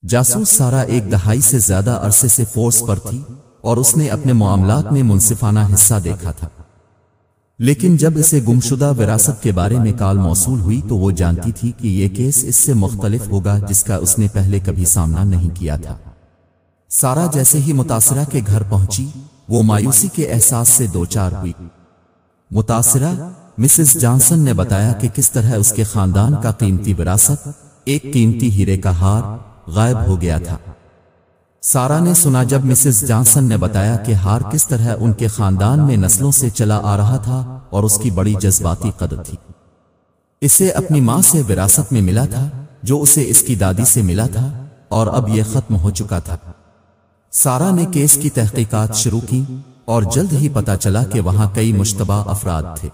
جاسوس سارا ایک دہائی سے زیادہ عرصے سے فورس پر تھی اور اس نے اپنے معاملات میں منصفانہ حصہ دیکھا تھا، لیکن جب اسے گمشدہ وراثت کے بارے میں کال موصول ہوئی تو وہ جانتی تھی کہ یہ کیس اس سے مختلف ہوگا جس کا اس نے پہلے کبھی سامنا نہیں کیا تھا۔ سارا جیسے ہی متاثرہ کے گھر پہنچی وہ مایوسی کے احساس سے دوچار ہوئی۔ متاثرہ مسز جانسن نے بتایا کہ کس طرح اس کے خاندان کا قیمتی وراثت، ایک قیمتی ہیرے کا ہار، غائب ہو گیا تھا۔ سارا نے سنا جب مسز جانسن نے بتایا کہ ہار کس طرح ان کے خاندان میں نسلوں سے چلا آ رہا تھا اور اس کی بڑی جذباتی قدر تھی۔ اسے اپنی ماں سے وراثت میں ملا تھا جو اسے اس کی دادی سے ملا تھا اور اب یہ ختم ہو چکا تھا۔ سارا نے کیس کی تحقیقات شروع کی اور جلد ہی پتا چلا کہ وہاں کئی مشتبہ افراد تھے۔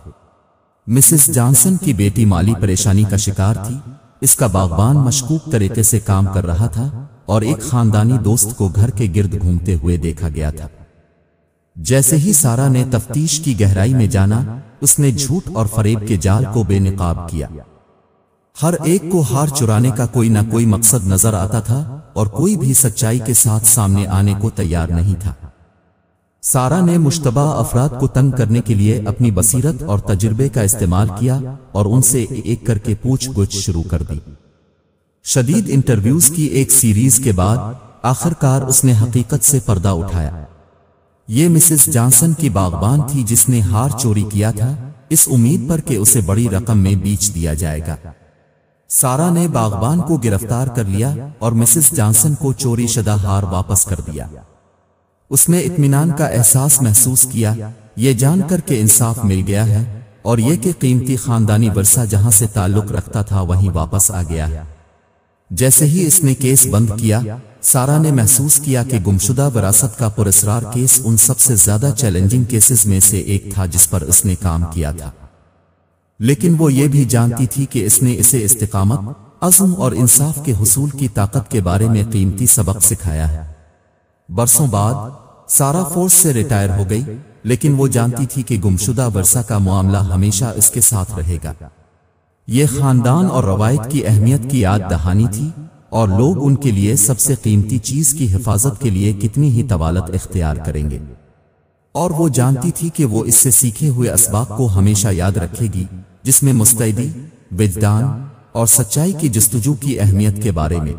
مسز جانسن کی بیٹی مالی پریشانی کا شکار تھی، اس کا باغبان مشکوک طریقے سے کام کر رہا تھا اور ایک خاندانی دوست کو گھر کے گرد گھومتے ہوئے دیکھا گیا تھا۔ جیسے ہی سارا نے تفتیش کی گہرائی میں جانا، اس نے جھوٹ اور فریب کے جال کو بے نقاب کیا۔ ہر ایک کو ہار چرانے کا کوئی نہ کوئی مقصد نظر آتا تھا اور کوئی بھی سچائی کے ساتھ سامنے آنے کو تیار نہیں تھا۔ سارا نے مشتبہ افراد کو تنگ کرنے کے لیے اپنی بصیرت اور تجربے کا استعمال کیا اور ان سے ایک کر کے پوچھ گچھ شروع کر دی۔ شدید انٹرویوز کی ایک سیریز کے بعد آخر کار اس نے حقیقت سے پردہ اٹھایا۔ یہ مسز جانسن کی باغبان تھی جس نے ہار چوری کیا تھا، اس امید پر کہ اسے بڑی رقم میں بیچ دیا جائے گا۔ سارا نے باغبان کو گرفتار کر لیا اور مسز جانسن کو چوری شدہ ہار واپس کر دیا۔ اس نے اطمینان کا احساس محسوس کیا، یہ جان کر کہ انصاف مل گیا ہے اور یہ کہ قیمتی خاندانی ورثہ جہاں سے تعلق رکھتا تھا وہیں واپس آ گیا ہے۔ جیسے ہی اس نے کیس بند کیا، سارا نے محسوس کیا کہ گمشدہ وراثت کا پراسرار کیس ان سب سے زیادہ چیلنجنگ کیسز میں سے ایک تھا جس پر اس نے کام کیا تھا، لیکن وہ یہ بھی جانتی تھی کہ اس نے اسے استقامت، عزم اور انصاف کے حصول کی طاقت کے بارے میں قیمتی سبق سکھایا ہے۔ برسوں بعد سارا فورس سے ریٹائر ہو گئی، لیکن وہ جانتی تھی کہ گمشدہ ورثہ کا معاملہ ہمیشہ اس کے ساتھ رہے گا۔ یہ خاندان اور روایت کی اہمیت کی یاد دہانی تھی اور لوگ ان کے لیے سب سے قیمتی چیز کی حفاظت کے لیے کتنی ہی طوالت اختیار کریں گے، اور وہ جانتی تھی کہ وہ اس سے سیکھے ہوئے اسباق کو ہمیشہ یاد رکھے گی، جس میں مستعدی، وجدان اور سچائی کی جستجو کی اہمیت کے بارے میں